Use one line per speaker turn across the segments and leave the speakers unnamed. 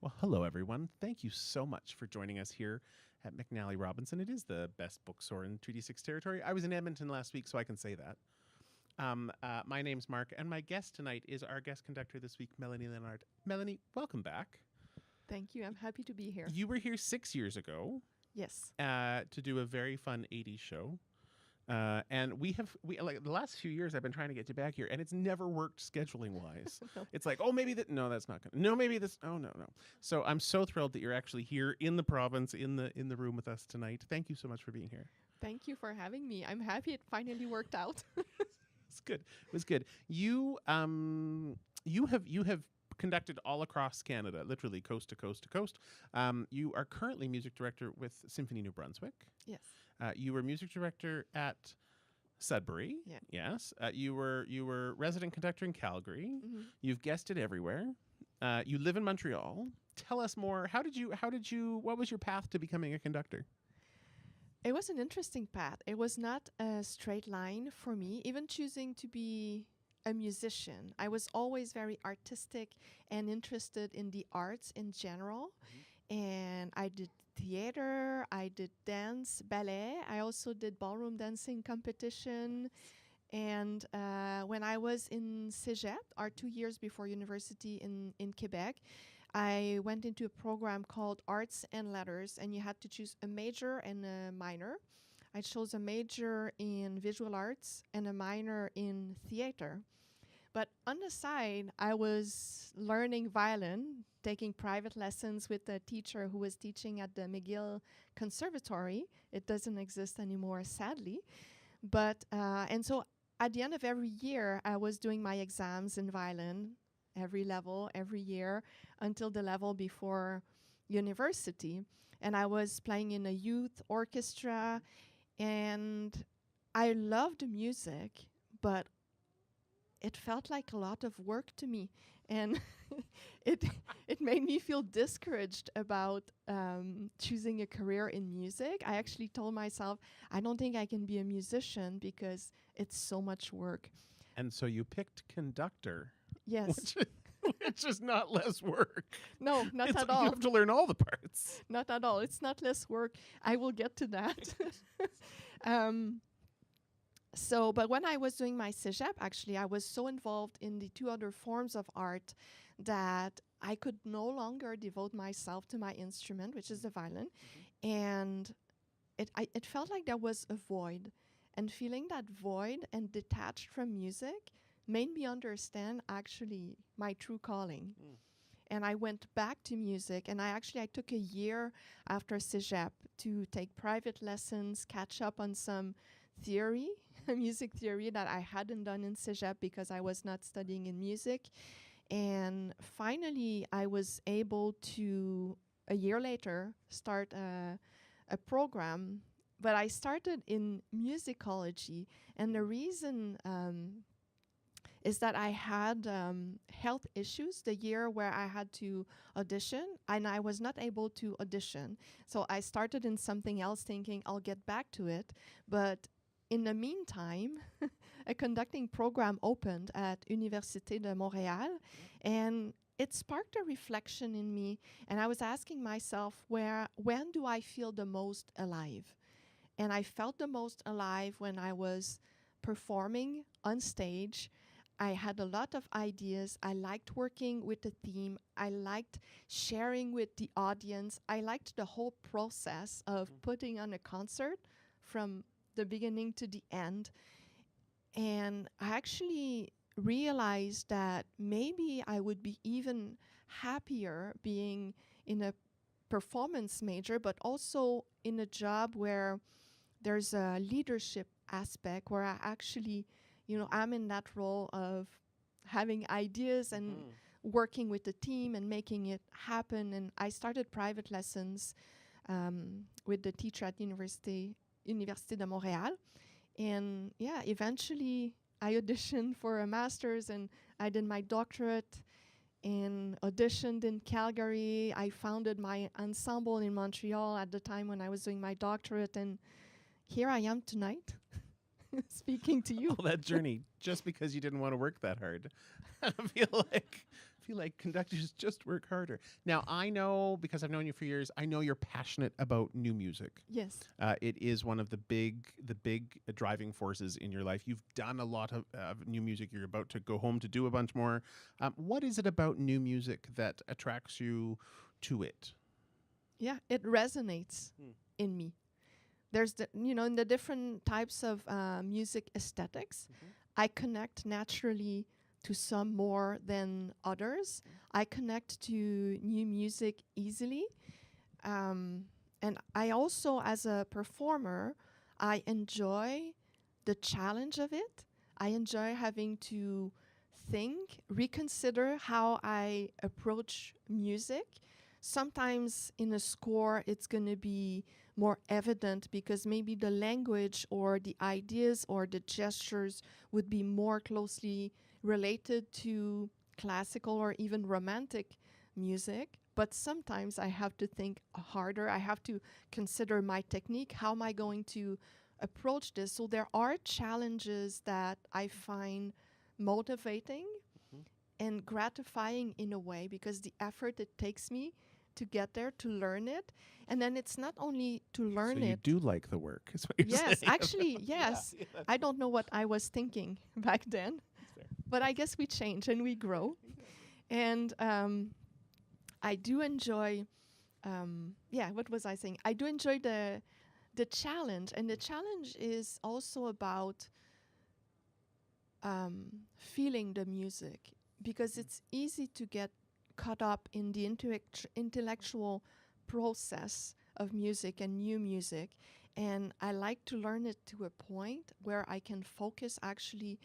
Well, hello, everyone. Thank you so much for joining us here at McNally Robinson. It is the best bookstore in Treaty 6 territory. I was in Edmonton last week, so I can say that. My name's Mark, and my guest tonight is our guest conductor this week, Mélanie Léonard. Mélanie, welcome back.
Thank you. I'm happy to be here.
You were here 6 years ago.
Yes.
To do a very fun 80s show. And we like the last few years I've been trying to get you back here, and it's never worked scheduling wise.
No.
It's like, oh, maybe that. No, that's not gonna. No, maybe this. Oh, no. So I'm so thrilled that you're actually here in the province, in the room with us tonight. Thank you so much for being here.
Thank you for having me. I'm happy it finally worked out.
It's good. It was good. You have conducted all across Canada, literally coast to coast to coast. You are currently music director with Symphony New Brunswick.
Yes.
You were music director at Sudbury.
Yeah.
Yes. You were resident conductor in Calgary.
Mm-hmm.
You've guested everywhere. You live in Montreal. Tell us more. What was your path to becoming a conductor?
It was an interesting path. It was not a straight line for me, even choosing to be a musician. I was always very artistic and interested in the arts in general. Mm-hmm. And I did theater, I did dance, ballet. I also did ballroom dancing competition. And when I was in Cégep, or 2 years before university in Quebec, I went into a program called Arts and Letters, and you had to choose a major and a minor. I chose a major in visual arts and a minor in theater. But on the side, I was learning violin, taking private lessons with a teacher who was teaching at the McGill Conservatory. It doesn't exist anymore, sadly. But and so at the end of every year, I was doing my exams in violin, every level, every year, until the level before university. And I was playing in a youth orchestra, and I loved music, but it felt like a lot of work to me, and it made me feel discouraged about choosing a career in music. I actually told myself, I don't think I can be a musician because it's so much work.
And so you picked conductor.
Yes.
Which is not less work.
No, not
it's
at
like
all.
You have to learn all the parts.
Not at all. It's not less work. I will get to that. But when I was doing my cégep, actually, I was so involved in the two other forms of art that I could no longer devote myself to my instrument, which is the violin. Mm-hmm. And it felt like there was a void. And feeling that void and detached from music made me understand, actually, my true calling. Mm. And I went back to music, and I took a year after cégep to take private lessons, catch up on some theory, music theory that I hadn't done in cégep because I was not studying in music. And finally, I was able to, a year later, start a program. But I started in musicology, and the reason is that I had health issues the year where I had to audition, and I was not able to audition. So I started in something else thinking I'll get back to it. But in the meantime, a conducting program opened at Université de Montréal, and it sparked a reflection in me. And I was asking myself, when do I feel the most alive? And I felt the most alive when I was performing on stage. I had a lot of ideas. I liked working with the theme. I liked sharing with the audience. I liked the whole process of putting on a concert from the beginning to the end. And I actually realized that maybe I would be even happier being in a performance major, but also in a job where there's a leadership aspect, where I actually, I'm in that role of having ideas and working with the team and making it happen. And I started private lessons with the teacher at Université de Montréal. And eventually I auditioned for a master's, and I did my doctorate and auditioned in Calgary. I founded my ensemble in Montreal at the time when I was doing my doctorate, and here I am tonight speaking to you.
All that journey just because you didn't want to work that hard. I feel feel like conductors just work harder. Now, I know, because I've known you for years, I know you're passionate about new music.
Yes.
It is one of the big driving forces in your life. You've done a lot of new music. You're about to go home to do a bunch more. What is it about new music that attracts you to it?
Yeah, it resonates in me. There's in the different types of music aesthetics, I connect naturally to some more than others. I connect to new music easily. And I also, as a performer, I enjoy the challenge of it. I enjoy having to think, reconsider how I approach music. Sometimes in a score, it's going to be more evident because maybe the language or the ideas or the gestures would be more closely related to classical or even romantic music. But sometimes I have to think harder. I have to consider my technique. How am I going to approach this? So there are challenges that I find motivating and gratifying in a way, because the effort it takes me to get there, to learn it. And then it's not only to learn
so you
it.
do like the work, is what you're
Yes,
saying.
actually, yes.
Yeah,
I don't know what I was thinking back then, but I guess we change and we grow. And I do enjoy, what was I saying? I do enjoy the challenge. And the challenge is also about feeling the music, because it's easy to get caught up in the intellectual process of music and new music. And I like to learn it to a point where I can focus actually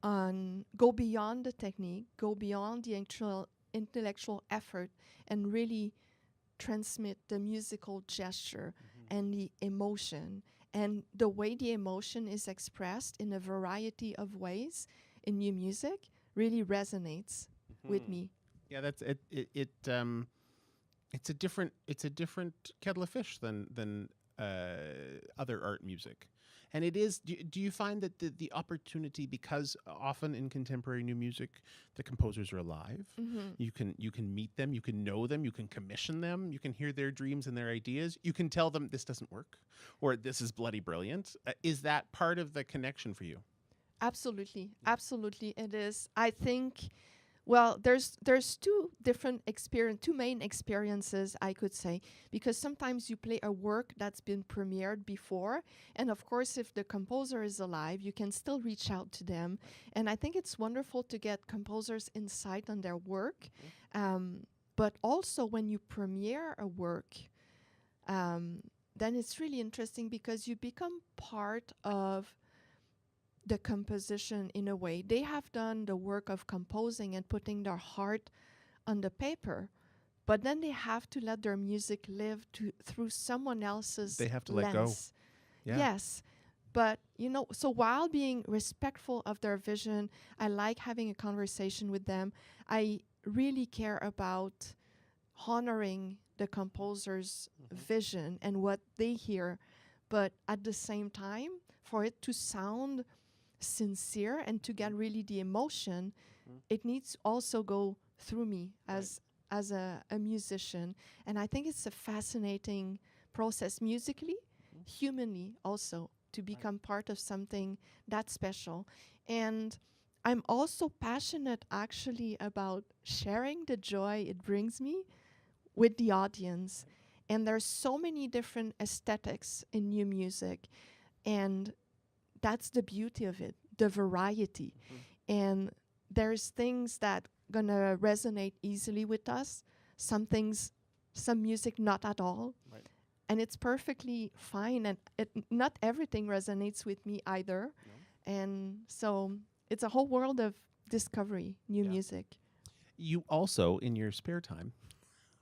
on, go beyond the technique, go beyond the intellectual effort, and really transmit the musical gesture and the emotion. And the way the emotion is expressed in a variety of ways in new music really resonates with me.
Yeah, that's it. It's a different kettle of fish than other art music, and it is. Do you find that the opportunity, because often in contemporary new music, the composers are alive. You can meet them, you can know them, you can commission them, you can hear their dreams and their ideas. You can tell them this doesn't work, or this is bloody brilliant. Is that part of the connection for you?
Absolutely, absolutely, it is. I think. Well, there's two main experiences, I could say, because sometimes you play a work that's been premiered before, and of course, if the composer is alive, you can still reach out to them. And I think it's wonderful to get composers' insight on their work, but also when you premiere a work, then it's really interesting because you become part of the composition in a way. They have done the work of composing and putting their heart on the paper, but then they have to let their music live through someone else's
They have to
lens.
let go. Yeah.
Yes. But, so while being respectful of their vision, I like having a conversation with them. I really care about honoring the composer's vision and what they hear, but at the same time, for it to sound sincere and to get really the emotion, it needs to also go through me as a musician. And I think it's a fascinating process musically, humanly also, to become part of something that special. And I'm also passionate actually about sharing the joy it brings me with the audience. And there's so many different aesthetics in new music, and that's the beauty of it, the variety. And there's things that gonna resonate easily with us, some music not at all.
Right.
And it's perfectly fine, and not everything resonates with me either. No. And so it's a whole world of discovery, new music.
You also, in your spare time,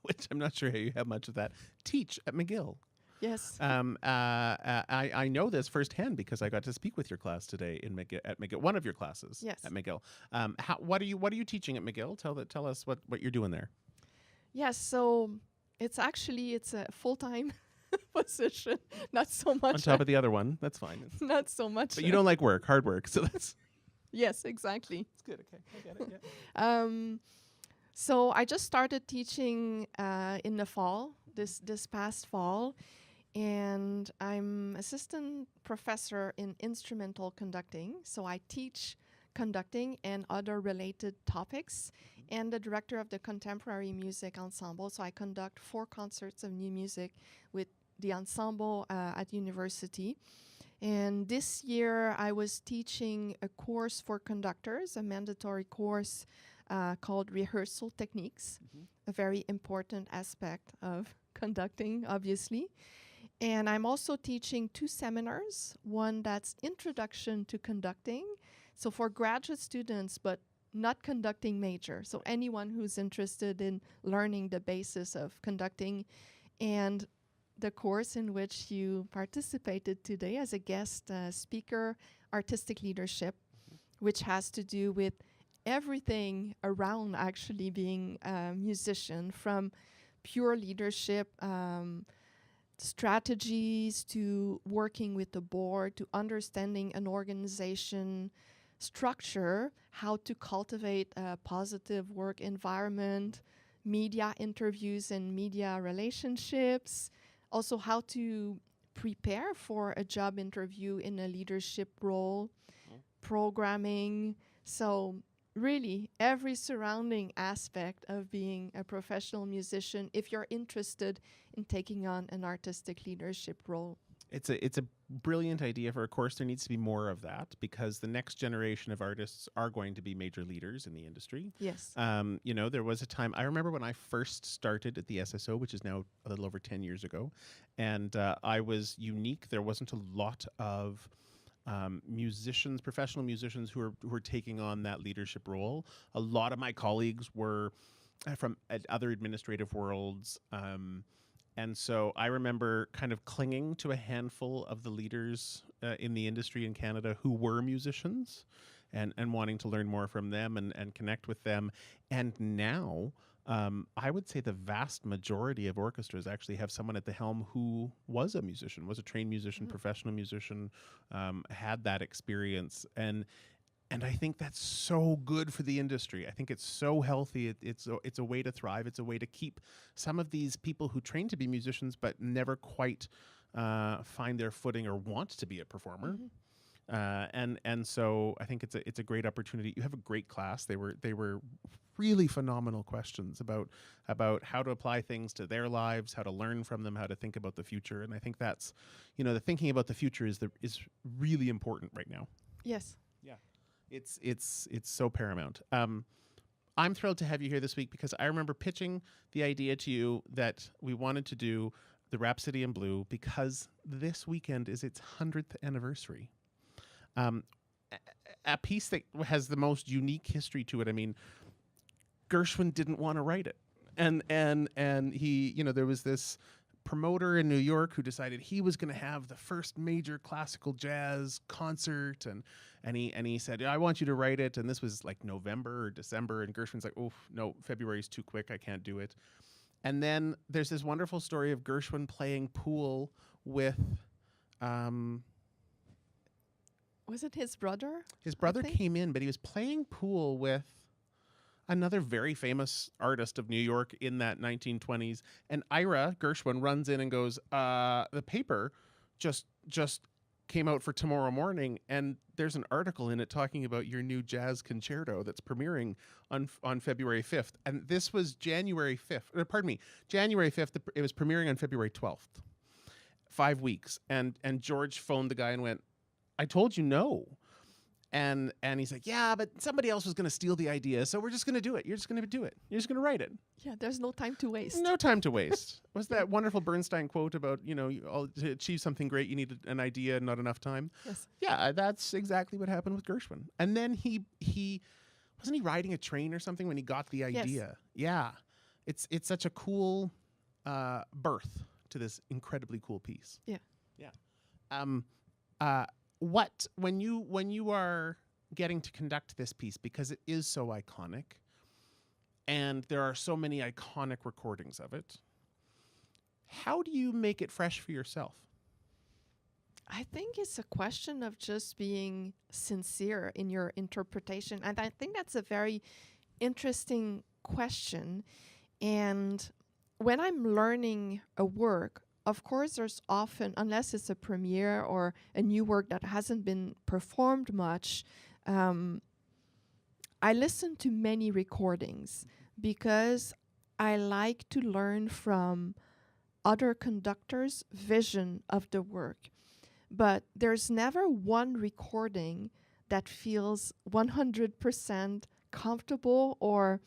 which I'm not sure how you have much of that, teach at McGill.
Yes.
I know this firsthand because I got to speak with your class today at McGill, one of your classes at McGill. What are you teaching at McGill? Tell us what you're doing there.
Yes, so it's a full-time position, not so much
on top of the other one. That's fine.
Not so much.
But you don't like work, hard work, so that's
yes, exactly.
It's good. Okay, I get it. Yeah.
So I just started teaching in the fall, this past fall, and I'm assistant professor in instrumental conducting. So I teach conducting and other related topics, and the director of the contemporary music ensemble. So I conduct 4 concerts of new music with the ensemble at university. And this year I was teaching a course for conductors, a mandatory course called Rehearsal Techniques, a very important aspect of conducting, obviously. And I'm also teaching 2 seminars, one that's Introduction to Conducting, so for graduate students, but not conducting major, so anyone who's interested in learning the basis of conducting, and the course in which you participated today as a guest speaker, Artistic Leadership, which has to do with everything around actually being a musician, from pure leadership, strategies, to working with the board, to understanding an organization structure, how to cultivate a positive work environment, media interviews and media relationships, also how to prepare for a job interview in a leadership role, programming. So really every surrounding aspect of being a professional musician if you're interested in taking on an artistic leadership role.
It's a brilliant idea for a course. There needs to be more of that, because the next generation of artists are going to be major leaders in the industry.
Yes.
There was a time, I remember when I first started at the SSO, which is now a little over 10 years ago, and I was unique. There wasn't a lot of musicians, professional musicians who were taking on that leadership role. A lot of my colleagues were from other administrative worlds, and so I remember kind of clinging to a handful of the leaders in the industry in Canada who were musicians, and wanting to learn more from them and connect with them. And now I would say the vast majority of orchestras actually have someone at the helm who was a musician, was a trained musician, professional musician, had that experience. And I think that's so good for the industry. I think it's so healthy. It's a way to thrive. It's a way to keep some of these people who train to be musicians but never quite find their footing or want to be a performer. And so I think it's a great opportunity. You have a great class. They were really phenomenal questions about how to apply things to their lives, how to learn from them, how to think about the future. And I think that's, the thinking about the future is really important right now.
Yes.
Yeah. It's so paramount. I'm thrilled to have you here this week, because I remember pitching the idea to you that we wanted to do the Rhapsody in Blue because this weekend is its 100th anniversary. A piece that has the most unique history to it. I mean, Gershwin didn't want to write it, and he, there was this promoter in New York who decided he was going to have the first major classical jazz concert, and he said, I want you to write it. And this was like November or December, and Gershwin's like, oh no, February's too quick, I can't do it. And then there's this wonderful story of Gershwin playing pool with
was it his brother?
His brother came in, but he was playing pool with another very famous artist of New York in that 1920s. And Ira Gershwin runs in and goes, the paper just came out for tomorrow morning, and there's an article in it talking about your new jazz concerto that's premiering on February 5th. And this was January 5th. January 5th. It was premiering on February 12th. 5 weeks. And George phoned the guy and went, I told you no. And he's like, yeah, but somebody else was going to steal the idea, so we're just going to do it. You're just going to do it. You're just going to write it.
Yeah, there's no time to waste.
No time to waste. Was that wonderful Bernstein quote about, to achieve something great, you need an idea and not enough time?
Yes.
Yeah, that's exactly what happened with Gershwin. And then he wasn't he riding a train or something when he got the idea? Yes. Yeah. It's such a cool birth to this incredibly cool piece.
Yeah.
Yeah. When you are getting to conduct this piece, because it is so iconic, and there are so many iconic recordings of it, how do you make it fresh for yourself?
I think it's a question of just being sincere in your interpretation. And I think that's a very interesting question. And when I'm learning a work, of course, there's often, unless it's a premiere or a new work that hasn't been performed much, I listen to many recordings because I like to learn from other conductors' vision of the work. But there's never one recording that feels 100% comfortable or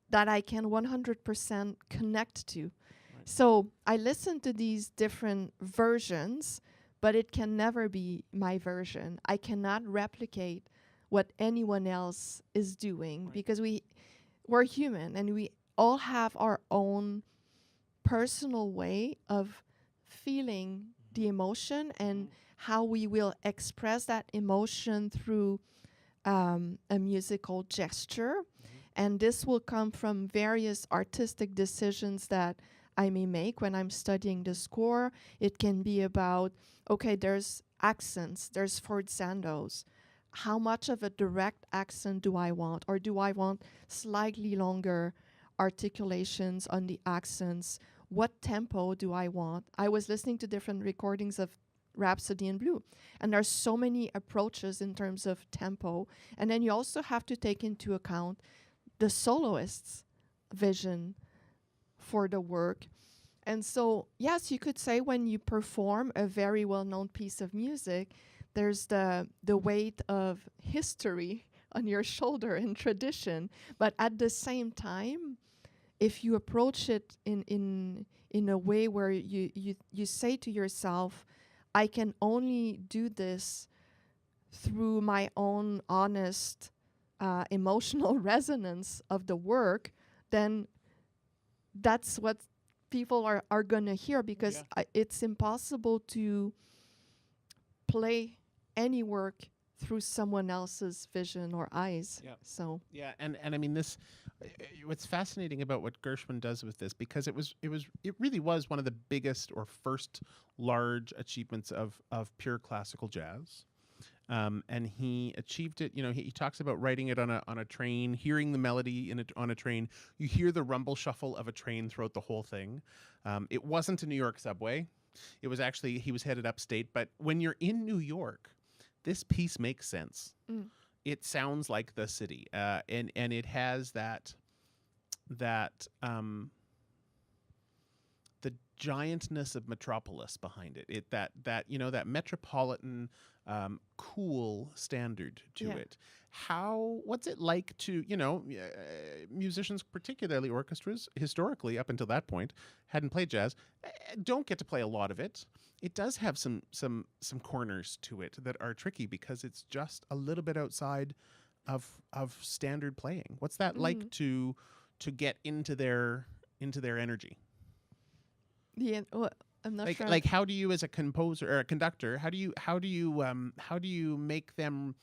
that I can 100% connect to. Right. So I listen to these different versions, but it can never be my version. I cannot replicate what anyone else is doing, right, because we're human and we all have our own personal way of feeling the emotion and how we will express that emotion through a musical gesture. And this will come from various artistic decisions that I may make when I'm studying the score. It can be about, okay, there's accents, there's forzandos. How much of a direct accent do I want? Or do I want slightly longer articulations on the accents? What tempo do I want? I was listening to different recordings of Rhapsody in Blue, and there's so many approaches in terms of tempo. And then you also have to take into account the soloist's vision for the work. And so, yes, you could say when you perform a very well-known piece of music, there's the weight of history on your shoulder and tradition. But at the same time, if you approach it in a way where you say to yourself, I can only do this through my own honest emotional resonance of the work, then that's what people are going to hear, because it's impossible to play any work through someone else's vision or eyes.
Yeah.
So
and I mean this. What's fascinating about what Gershwin does with this, because it really was one of the biggest or first large achievements of pure classical jazz. And he achieved it. You know, he talks about writing it on a train, hearing the melody on a train. You hear the rumble shuffle of a train throughout the whole thing. It wasn't a New York subway. It was actually, he was headed upstate. But when you're in New York, this piece makes sense. It sounds like the city, and it has that the giantness of metropolis behind it. That that metropolitan cool standard to it. What's it like to, musicians, particularly orchestras, historically up until that point, hadn't played jazz, don't get to play a lot of it. It does have some corners to it that are tricky because it's just a little bit outside of standard playing. What's that like to get into their energy?
Yeah, well, I'm not sure.
Like, how do you, as a composer or a conductor, how do you make them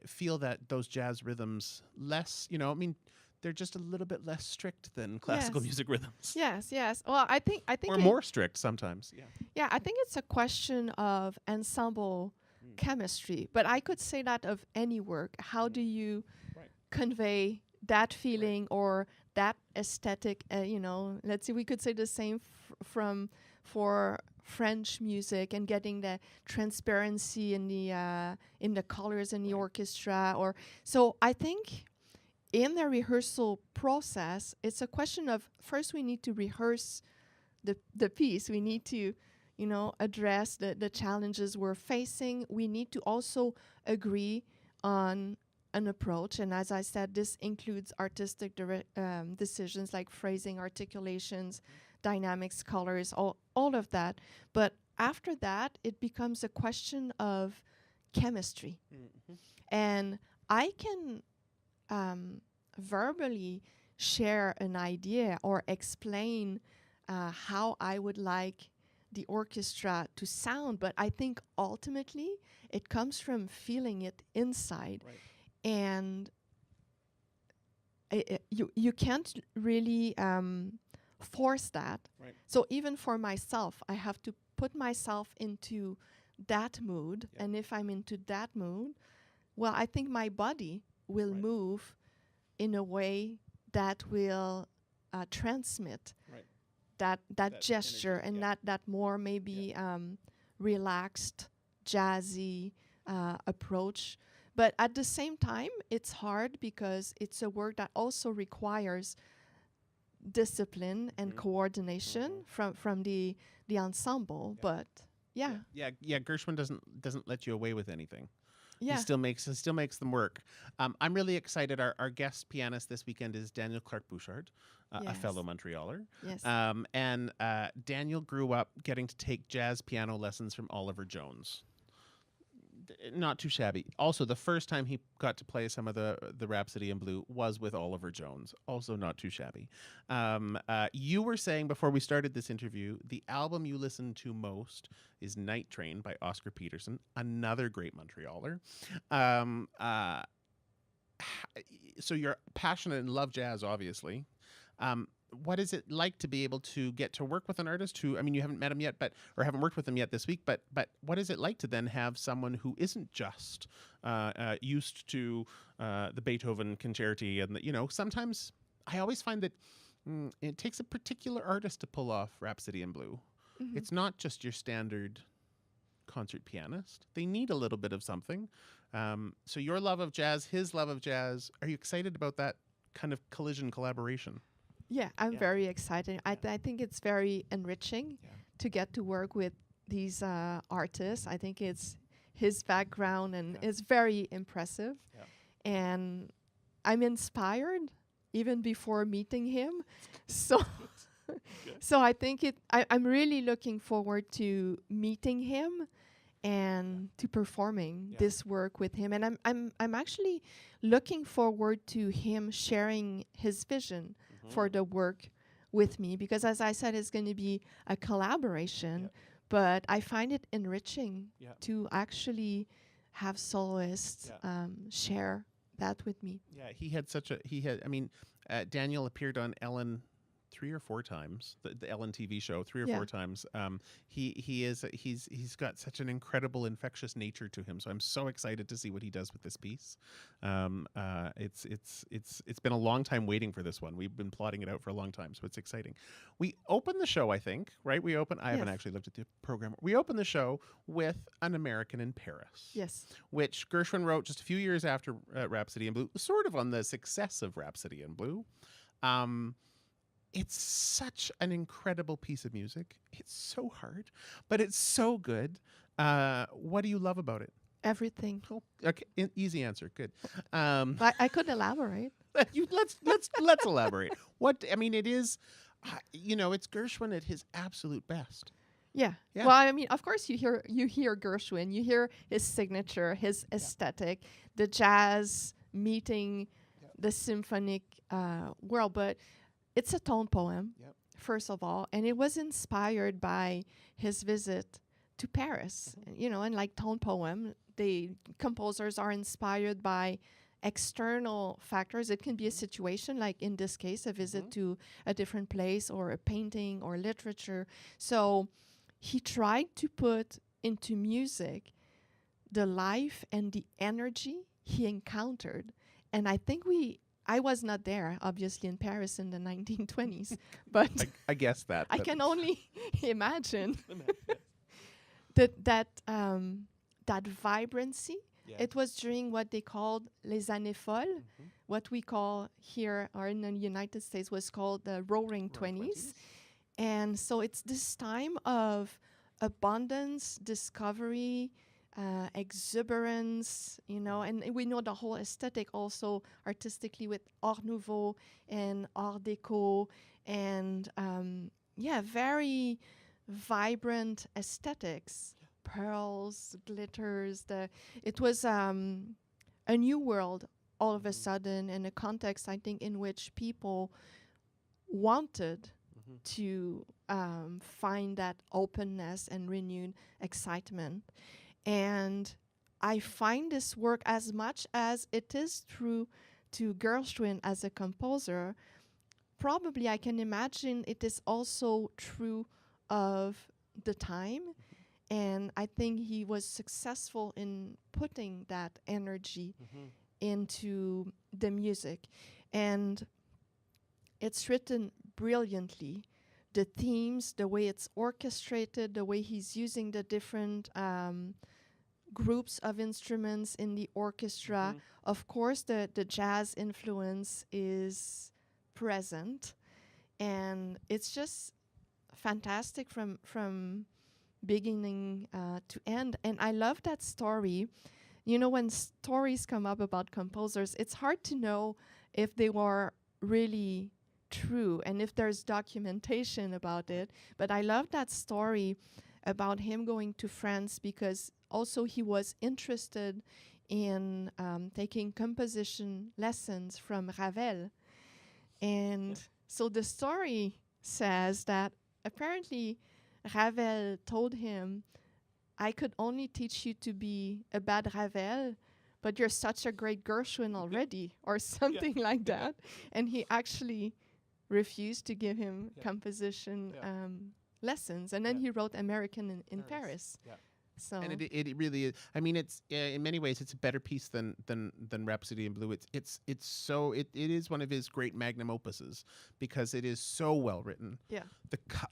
feel that those jazz rhythms less? I mean, they're just a little bit less strict than classical music rhythms.
Yes. Well, I think
or more strict sometimes.
Yeah, I think it's a question of ensemble chemistry. But I could say that of any work. How do you convey that feeling or that aesthetic? Let's see, we could say the same for French music and getting the transparency in the colors in the orchestra. Or so I think in the rehearsal process, it's a question of, first we need to rehearse the piece. We need to, address the challenges we're facing. We need to also agree on an approach. And as I said, this includes artistic decisions like phrasing, articulations, dynamics, colors, all of that. But after that, it becomes a question of chemistry. And I can verbally share an idea or explain how I would like the orchestra to sound, but I think ultimately it comes from feeling it inside. And you can't really force that. So even for myself, I have to put myself into that mood. And if I'm into that mood, well, I think my body will move in a way that will transmit
Right.
that
That
gesture
energy,
and
yeah.
that more maybe relaxed, jazzy approach. But at the same time, it's hard because it's a work that also requires discipline and
Mhm.
coordination from the ensemble.
Yeah.
But yeah,
Yeah. Gershwin doesn't let you away with anything.
yeah,
He still makes them work. I'm really excited. Our guest pianist this weekend is Daniel Clarke Bouchard, a
Yes.
fellow Montrealer.
yes,
And Daniel grew up getting to take jazz piano lessons from Oliver Jones. Not too shabby. Also, the first time he got to play some of the Rhapsody in Blue was with Oliver Jones. Also, not too shabby. You were saying before we started this interview, the album you listen to most is Night Train by Oscar Peterson, another great Montrealer. So you're passionate and love jazz, obviously. What is it like to be able to get to work with an artist who, I mean, you haven't met him yet, or haven't worked with him yet this week, but what is it like to then have someone who isn't just used to the Beethoven concerti and sometimes I always find that it takes a particular artist to pull off Rhapsody in Blue.
Mhm.
It's not just your standard concert pianist. They need a little bit of something. So your love of jazz, his love of jazz, are you excited about that kind of collision collaboration?
Yeah, I'm
Yeah.
very excited. I think it's very enriching
Yeah.
to get to work with these artists. I think it's his background and
Yeah.
it's very impressive.
Yeah.
And I'm inspired even before meeting him. So so I think I'm really looking forward to meeting him and to performing
Yeah.
this work with him. And I'm actually looking forward to him sharing his vision for the work with me, because as I said, it's going to be a collaboration.
Yep.
But I find it enriching
Yep.
to actually have soloists share that with me.
Yeah, Daniel appeared on Ellen 3 or 4 times, the Ellen TV show 3 or
Yeah.
4 times. He's got such an incredible infectious nature to him. So I'm so excited to see what he does with this piece. It's been a long time waiting for this one. We've been plotting it out for a long time, so it's exciting. We open the show, I think, right? I haven't
Yes.
actually looked at the program. We open the show with An American in Paris.
Yes.
Which Gershwin wrote just a few years after Rhapsody in Blue, sort of on the success of Rhapsody in Blue. It's such an incredible piece of music. It's so hard, but it's so good. What do you love about it?
Everything.
Oh, okay, easy answer. Good.
I could elaborate.
Let's elaborate. It is, it's Gershwin at his absolute best.
Yeah.
Yeah.
Well, I mean, of course you hear Gershwin, you hear his signature, his aesthetic, the jazz meeting the symphonic world, but it's a tone poem,
Yep.
first of all, and it was inspired by his visit to Paris. And like tone poem, the composers are inspired by external factors. It can be a situation, like in this case, a visit to a different place or a painting or literature. So he tried to put into music the life and the energy he encountered. And I think I was not there, obviously, in Paris in the 1920s, but
I guess that.
I
but-
can only imagine that vibrancy.
Yeah.
It was during what they called les années folles, what we call here or in the United States was called the Roaring Twenties. And so it's this time of abundance, discovery, exuberance, and we know the whole aesthetic also artistically with Art Nouveau and Art Deco and very vibrant aesthetics, pearls, glitters. It was a new world all of a sudden, in a context, I think, in which people wanted to find that openness and renewed excitement. And I find this work, as much as it is true to Gershwin as a composer, probably I can imagine it is also true of the time. And I think he was successful in putting that energy into the music. and it's written brilliantly. The themes, the way it's orchestrated, the way he's using the different groups of instruments in the orchestra. Of course, the jazz influence is present, and it's just fantastic from beginning to end. And I love that story. You know, when stories come up about composers, it's hard to know if they were really true and if there's documentation about it. But I love that story about him going to France because also he was interested in taking composition lessons from Ravel. And so the story says that apparently Ravel told him, I could only teach you to be a bad Ravel, but you're such a great Gershwin already, or something like that. And he actually refused to give him composition lessons. And then he wrote American in Paris. So
and it really is. I mean, it's in many ways it's a better piece than Rhapsody in Blue. It is one of his great magnum opuses because it is so well written.
Yeah.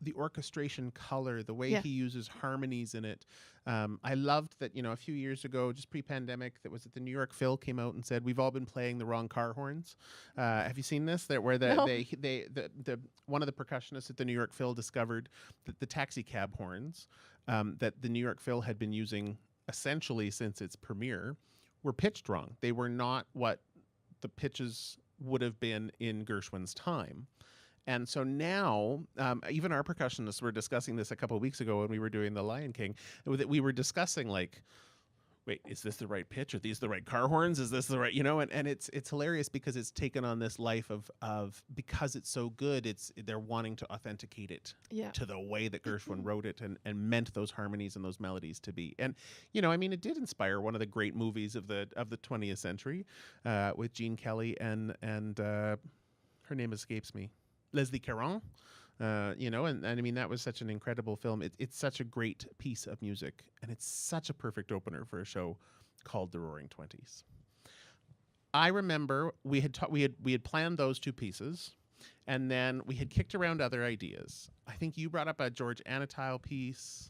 The orchestration, color, the way he uses harmonies in it. I loved that, a few years ago, just pre-pandemic, that was at the New York Phil came out and said we've all been playing the wrong car horns. Have you seen this? Where the one of the percussionists at the New York Phil discovered that the taxi cab horns that the New York Phil had been using essentially since its premiere were pitched wrong. They were not what the pitches would have been in Gershwin's time. And so now, even our percussionists were discussing this a couple of weeks ago when we were doing The Lion King. We were discussing, like, wait, is this the right pitch? Are these the right car horns? Is this the right, And it's hilarious because it's taken on this life of because it's so good, they're wanting to authenticate it to the way that Gershwin wrote it and meant those harmonies and those melodies to be. And it did inspire one of the great movies of the 20th century with Gene Kelly and her name escapes me. Leslie Caron, and I mean, that was such an incredible film. It's such a great piece of music, and it's such a perfect opener for a show called The Roaring Twenties. I remember we had planned those two pieces, and then we had kicked around other ideas. I think you brought up a George Anatile piece.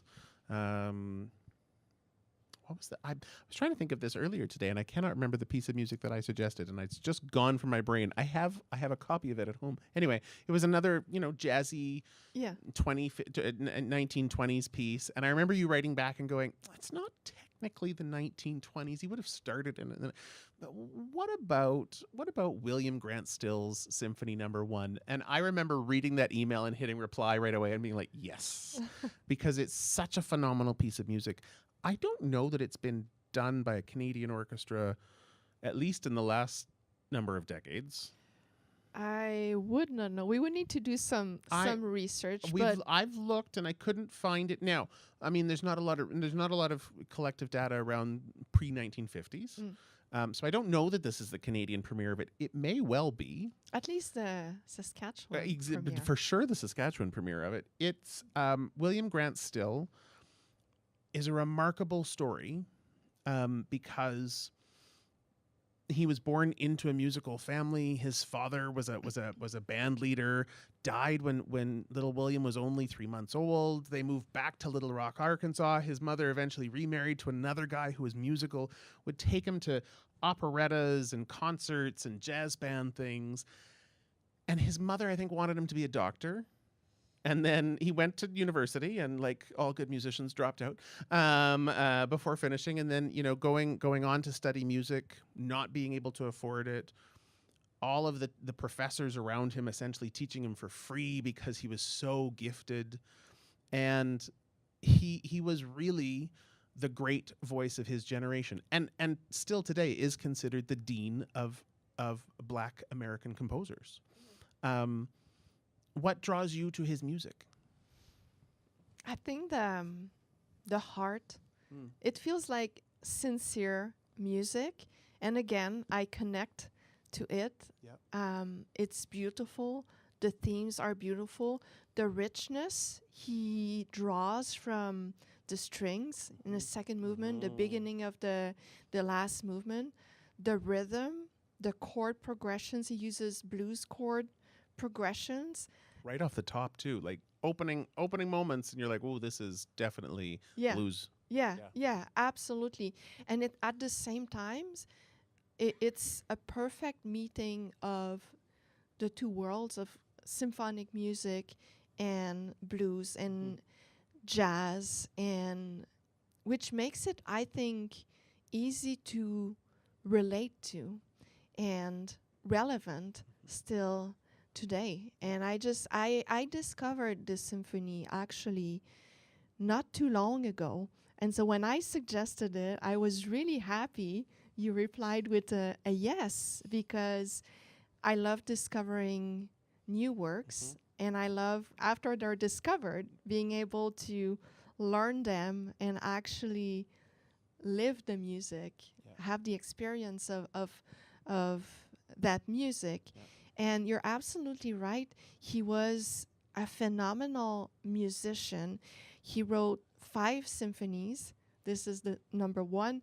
What was that? I was trying to think of this earlier today, and I cannot remember the piece of music that I suggested, and it's just gone from my brain. I have a copy of it at home. Anyway, it was another jazzy 1920s piece, and I remember you writing back and going, "It's not technically the 1920s. He would have started in it." But what about William Grant Still's Symphony No. 1? And I remember reading that email and hitting reply right away and being like, "Yes," because it's such a phenomenal piece of music. I don't know that it's been done by a Canadian orchestra, at least in the last number of decades.
I would not know. We would need to do some research.
I've looked and I couldn't find it. Now, I mean, there's not a lot of collective data around pre-1950s. So I don't know that this is the Canadian premiere of it. It may well be.
At least the Saskatchewan premiere.
For sure, the Saskatchewan premiere of it. It's William Grant Still is a remarkable story because he was born into a musical family. His father was a band leader, died when little William was only 3 months old. They moved back to Little Rock, Arkansas. His mother eventually remarried to another guy who was musical, would take him to operettas and concerts and jazz band things. And his mother, I think, wanted him to be a doctor. And then he went to university, and like all good musicians, dropped out before finishing. And then, going on to study music, not being able to afford it. All of the professors around him essentially teaching him for free because he was so gifted. And he was really the great voice of his generation, and still today is considered the dean of Black American composers. What draws you to his music?
I think the heart. It feels like sincere music, and again, I connect to it. Yep. It's beautiful. The themes are beautiful. The richness he draws from the strings in the second movement, the beginning of the last movement, the rhythm the chord progressions. He uses blues chord progressions.
Right off the top too, like opening moments, and you're like, oh, this is definitely
Yeah.
blues.
Yeah, absolutely. And it at the same times, it's a perfect meeting of the two worlds of symphonic music and blues and jazz, and which makes it, I think, easy to relate to and relevant still today. And I discovered this symphony actually not too long ago. And so when I suggested it, I was really happy you replied with a yes, because I love discovering new works, and I love, after they're discovered, being able to learn them and actually live the music, have the experience of that music. And you're absolutely right. He was a phenomenal musician. He wrote 5 symphonies. This is the number 1.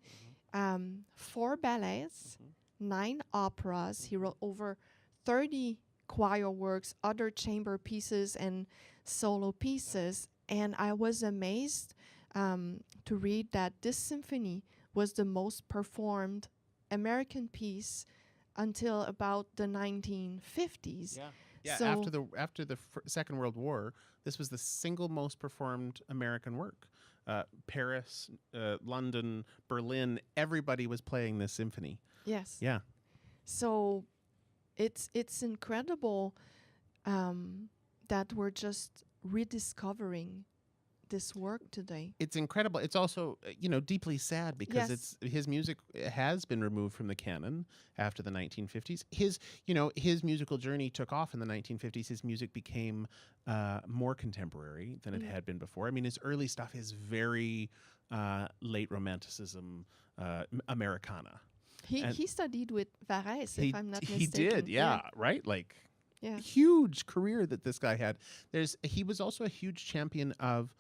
4 ballets, 9 operas. He wrote over 30 choir works, other chamber pieces, and solo pieces. And I was amazed to read that this symphony was the most performed American piece until about the 1950s.
Yeah.
So
After the Second World War, this was the single most performed American work. Paris, London, Berlin, everybody was playing this symphony.
yes.
Yeah.
So it's incredible that we're just rediscovering this work today.
It's incredible. It's also, deeply sad because
Yes.
his music has been removed from the canon after the 1950s. His musical journey took off in the 1950s. His music became more contemporary than it had been before. I mean, his early stuff is very late Romanticism, Americana.
He studied with Varese, if I'm not mistaken.
He did, right? Like,
Yeah.
huge career that this guy had. He was also a huge champion of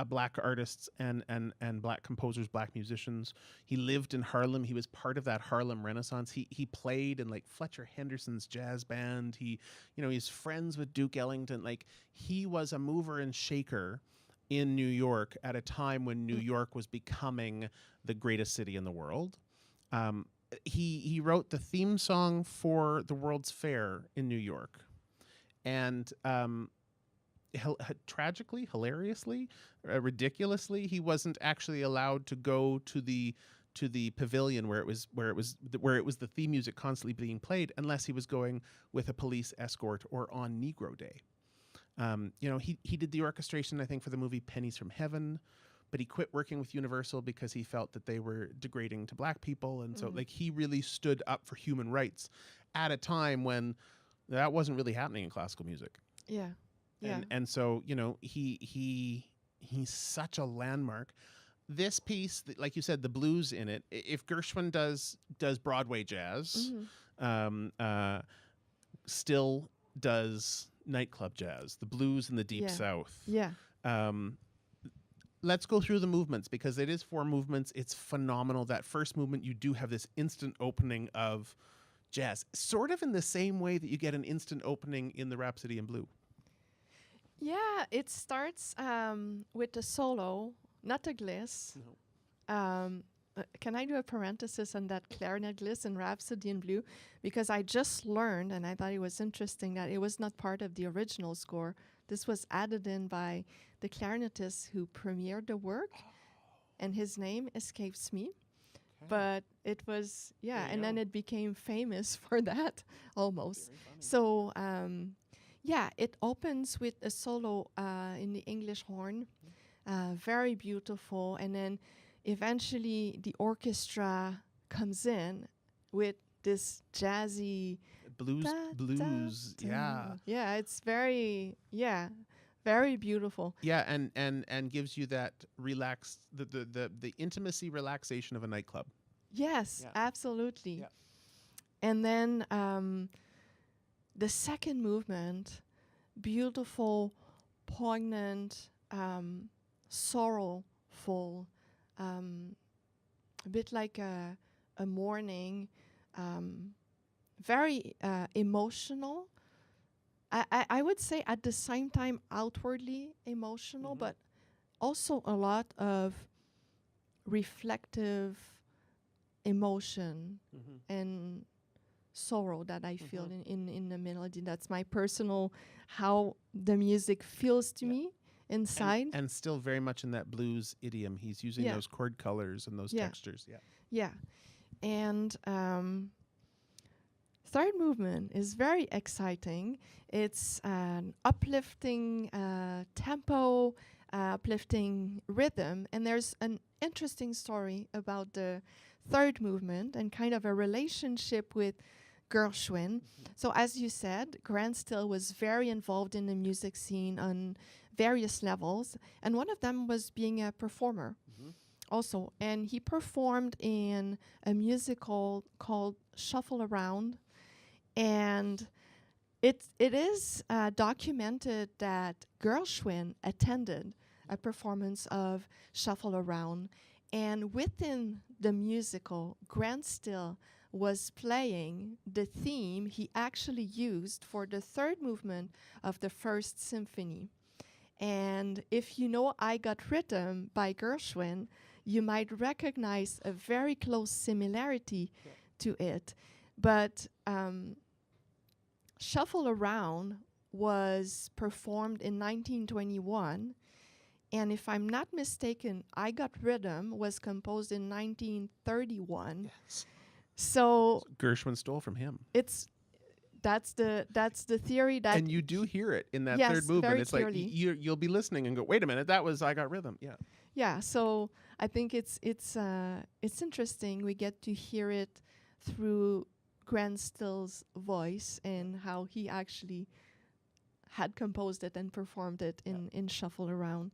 black artists and black composers, black musicians. He lived in Harlem. He was part of that Harlem Renaissance. He played in like Fletcher Henderson's jazz band. He's friends with Duke Ellington. Like, he was a mover and shaker in New York at a time when New York was becoming the greatest city in the world. He wrote the theme song for the World's Fair in New York, and tragically, hilariously, ridiculously, he wasn't actually allowed to go to the pavilion where it was the theme music constantly being played unless he was going with a police escort or on Negro Day. He did the orchestration, I think, for the movie Pennies from Heaven, but he quit working with Universal because he felt that they were degrading to black people. And so he really stood up for human rights at a time when that wasn't really happening in classical music.
Yeah.
And so, he's such a landmark. This piece, like you said, the blues in it, if Gershwin does Broadway jazz, Still does nightclub jazz, the blues in the Deep South.
Yeah.
Let's go through the movements because it is 4 movements. It's phenomenal. That first movement, you do have this instant opening of jazz, sort of in the same way that you get an instant opening in the Rhapsody in Blue.
Yeah, it starts with the solo, not a gliss.
No.
Can I do a parenthesis on that clarinet gliss in Rhapsody in Blue? Because I just learned, and I thought it was interesting, that it was not part of the original score. This was added in by the clarinetist who premiered the work, and his name escapes me.
Okay.
But it was, and then it became famous for that, almost. So, it opens with a solo in the English horn, very beautiful, and then eventually the orchestra comes in with this jazzy
blues.
Yeah, it's very very beautiful.
Yeah, and gives you that the intimacy relaxation of a nightclub.
Yes, absolutely.
Yeah.
And then the second movement, beautiful, poignant, sorrowful, a bit like a mourning, very emotional. I would say at the same time outwardly emotional, but also a lot of reflective emotion and sorrow that I feel in the melody. That's my personal, how the music feels to me inside.
And still very much in that blues idiom. He's using those chord colors and those textures.
Yeah. And third movement is very exciting. It's an uplifting tempo, uplifting rhythm. And there's an interesting story about the third movement and kind of a relationship with Gershwin. So as you said, Grant Still was very involved in the music scene on various levels. And one of them was being a performer also. And he performed in a musical called Shuffle Around. And it is documented that Gershwin attended a performance of Shuffle Around. And within the musical, Grant Still was playing the theme he actually used for the third movement of the first symphony. And if you know I Got Rhythm by Gershwin, you might recognize a very close similarity to it. But Shuffle Around was performed in 1921. And if I'm not mistaken, I Got Rhythm was composed in 1931.
Yes.
So
Gershwin stole from him.
That's the theory that,
and you do hear it in that
yes,
third movement.
very
It's
clearly.
like you'll be listening and go, wait a minute, that was I Got Rhythm. Yeah.
Yeah. So I think it's interesting. We get to hear it through Grant Still's voice and how he actually had composed it and performed it in Shuffle Around.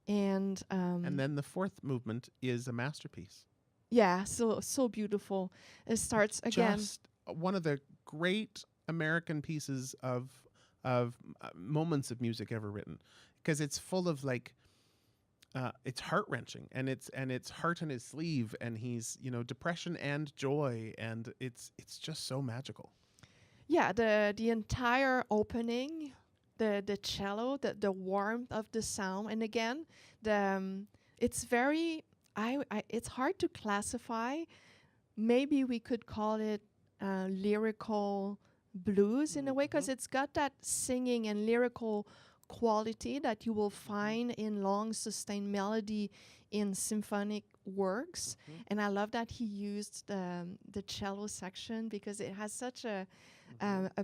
And
then the fourth movement is a masterpiece.
Yeah, so beautiful. It starts again.
Just one of the great American pieces of moments of music ever written, because it's full of like it's heart-wrenching, and it's heart in his sleeve, and he's depression and joy, and it's just so magical.
Yeah, the entire opening, the cello, the warmth of the sound, and again it's very. It's hard to classify. Maybe we could call it lyrical blues in a way, because it's got that singing and lyrical quality that you will find in long sustained melody in symphonic works. And I love that he used the cello section, because it has such a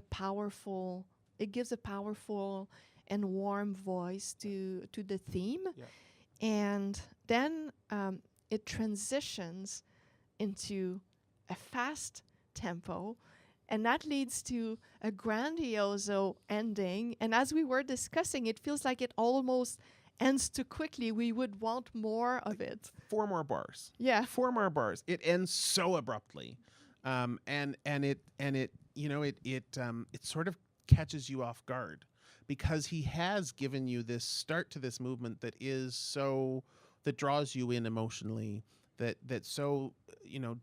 powerful. It gives a powerful and warm voice to the theme. Yeah. And then it transitions into a fast tempo, and that leads to a grandiose ending. And as we were discussing, it feels like it almost ends too quickly. We would want more of it.
4 more bars.
Yeah.
4 more bars. It ends so abruptly, and it sort of catches you off guard, because he has given you this start to this movement that draws you in emotionally, that so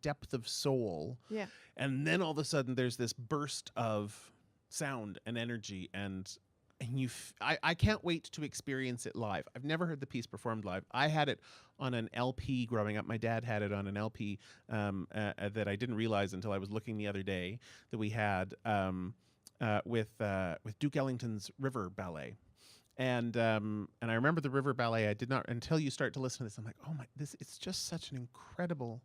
depth of soul. Yeah. And then all of a sudden there's this burst of sound and energy, and I can't wait to experience it live. I've never heard the piece performed live. I had it on an LP growing up. My dad had it on an LP that I didn't realize until I was looking the other day, that we had with Duke Ellington's River Ballet. And I remember the River Ballet. I did not, until you start to listen to this, I'm like, oh my, it's just such an incredible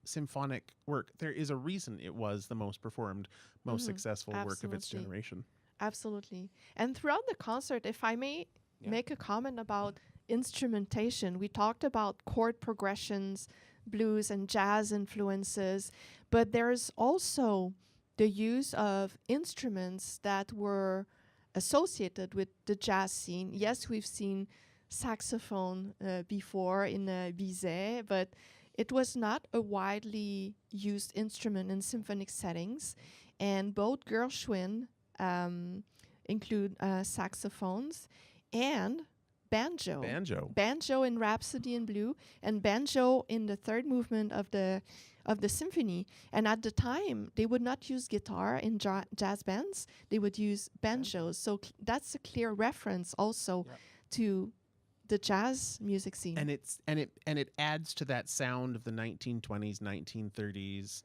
symphonic work. There is a reason it was the most performed, most successful work of its generation.
Absolutely. And throughout the concert, if I may make a comment about instrumentation, we talked about chord progressions, blues and jazz influences, but there's also the use of instruments that were associated with the jazz scene. Yes, we've seen saxophone before in Bizet, but it was not a widely used instrument in symphonic settings. And both Gershwin include saxophones and banjo. Banjo in Rhapsody in Blue, and banjo in the third movement of the of the symphony. And at the time, they would not use guitar in jazz bands. They would use banjos. So that's a clear reference also to the jazz music scene.
And it adds to that sound of the 1920s, 1930s.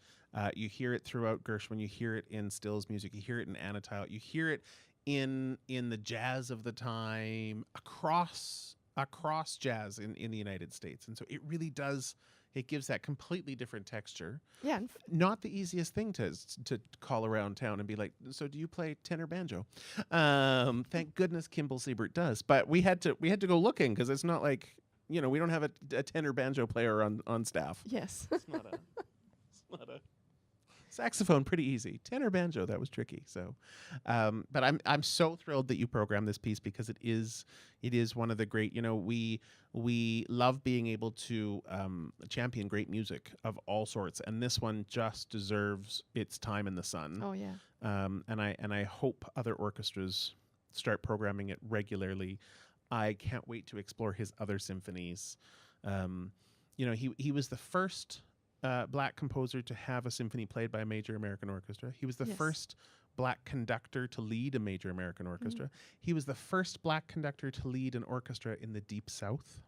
You hear it throughout Gershwin. You hear it in Stills music. You hear it in Anatile. You hear it in the jazz of the time across jazz in the United States. And so it really does. It gives that completely different texture.
Yeah.
Not the easiest thing to call around town and be like, so do you play tenor banjo? Thank goodness Kimball Siebert does. But we had to go looking, because it's not like, we don't have a tenor banjo player on staff.
Yes.
It's not a saxophone, pretty easy. Tenor banjo, that was tricky. So, but I'm so thrilled that you programmed this piece, because it is one of the great. We love being able to champion great music of all sorts, and this one just deserves its time in the sun.
Oh yeah.
And I hope other orchestras start programming it regularly. I can't wait to explore his other symphonies. He was the first Black composer to have a symphony played by a major American orchestra. He was the first Black conductor to lead a major American orchestra. He was the first Black conductor to lead an orchestra in the Deep South.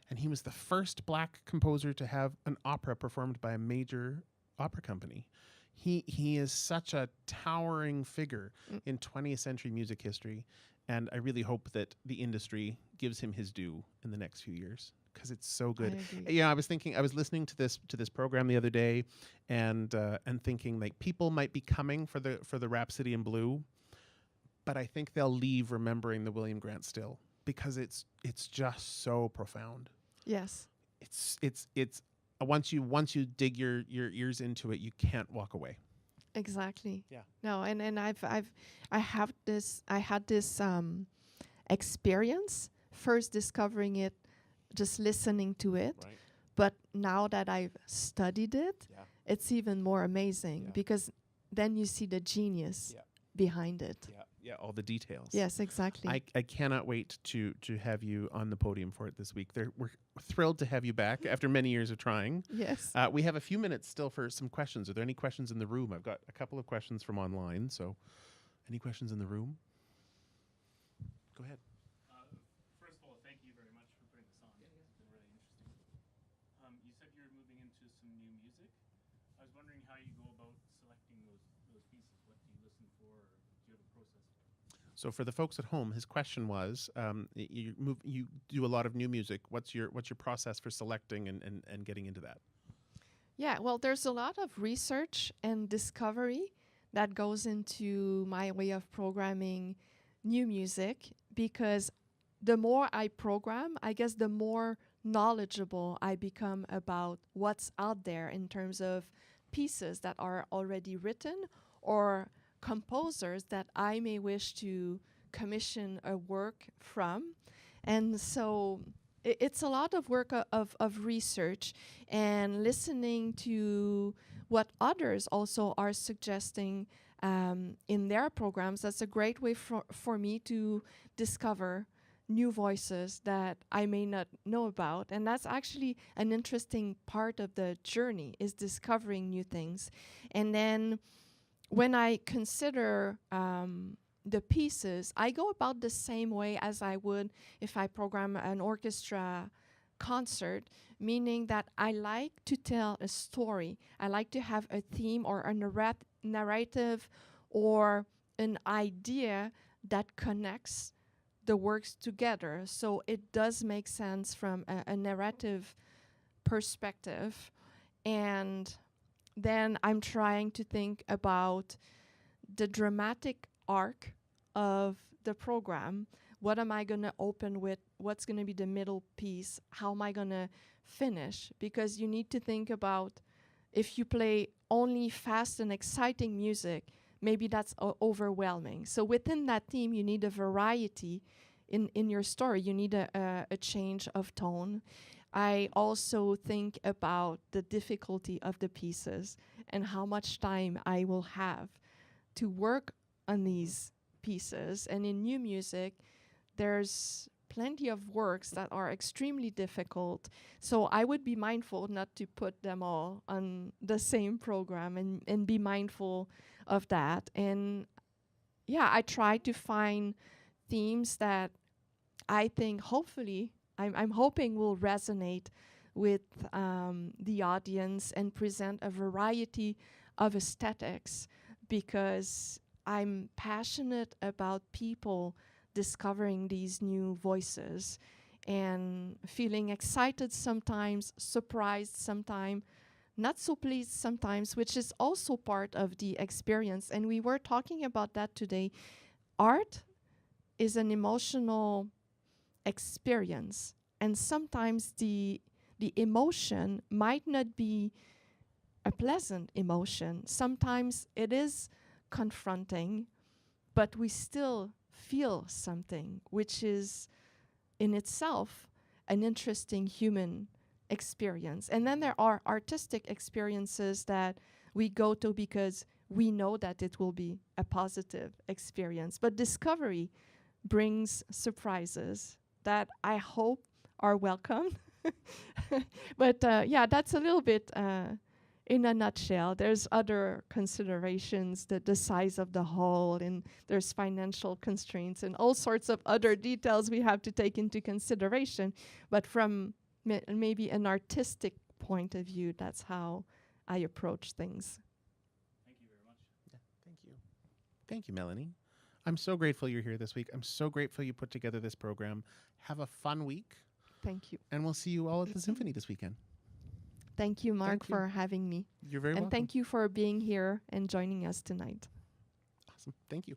And he was the first Black composer to have an opera performed by a major opera company. He is such a towering figure in 20th century music history, and I really hope that the industry gives him his due in the next few years, because it's so good. I was listening to this program the other day, and thinking, like, people might be coming for the Rhapsody in Blue, but I think they'll leave remembering the William Grant Still, because it's just so profound.
Yes.
It's once you dig your ears into it, you can't walk away.
Exactly.
Yeah.
No, and I had this experience first discovering it, just listening to it.
Right.
But now that I've studied it, it's even more amazing, because then you see the genius behind it.
Yeah, all the details.
Yes, exactly.
I cannot wait to have you on the podium for it this week. We're thrilled to have you back after many years of trying.
Yes.
We have a few minutes still for some questions. Are there any questions in the room? I've got a couple of questions from online. So, any questions in the room? Go ahead.
First of all, thank you very much for putting this on. It's been really interesting. You said you're moving into some new music. I was wondering how you go about selecting those pieces. What do you listen for, or do you have a process?
So for the folks at home, his question was, you do a lot of new music. What's your process for selecting and getting into that?
Yeah, well, there's a lot of research and discovery that goes into my way of programming new music, because the more I program, I guess the more knowledgeable I become about what's out there in terms of pieces that are already written, or composers that I may wish to commission a work from. And so it's a lot of work of research and listening to what others also are suggesting in their programs. That's a great way for me to discover new voices that I may not know about. And that's actually an interesting part of the journey, is discovering new things. And then when I consider the pieces, I go about the same way as I would if I program an orchestra concert, meaning that I like to tell a story. I like to have a theme or a narrative or an idea that connects the works together. So it does make sense from a narrative perspective. And then I'm trying to think about the dramatic arc of the program. What am I going to open with? What's going to be the middle piece? How am I going to finish? Because you need to think about, if you play only fast and exciting music, maybe that's overwhelming. So within that theme, you need a variety in your story. You need a change of tone. I also think about the difficulty of the pieces and how much time I will have to work on these pieces. And in new music, there's plenty of works that are extremely difficult. So I would be mindful not to put them all on the same program and be mindful of that. And yeah, I try to find themes that I think hopefully, I'm hoping will resonate with the audience and present a variety of aesthetics, because I'm passionate about people discovering these new voices and feeling excited sometimes, surprised sometimes, not so pleased sometimes, which is also part of the experience. And we were talking about that today. Art is an emotional experience, and sometimes the emotion might not be a pleasant emotion. Sometimes it is confronting, but we still feel something, which is in itself an interesting human experience. And then there are artistic experiences that we go to because we know that it will be a positive experience. But discovery brings surprises that I hope are welcome. But yeah, that's a little bit in a nutshell. There's other considerations, the size of the hall, and there's financial constraints and all sorts of other details we have to take into consideration. But from maybe an artistic point of view, that's how I approach things.
Thank you very much.
Yeah, thank you. Thank you, Mélanie. I'm so grateful you're here this week. I'm so grateful you put together this program. Have a fun week.
Thank you.
And we'll see you all at the Symphony this weekend.
Thank you, Mark,
Thank you.
for having me.
You're very
and
welcome.
thank you for being here and joining us tonight.
Awesome. Thank you.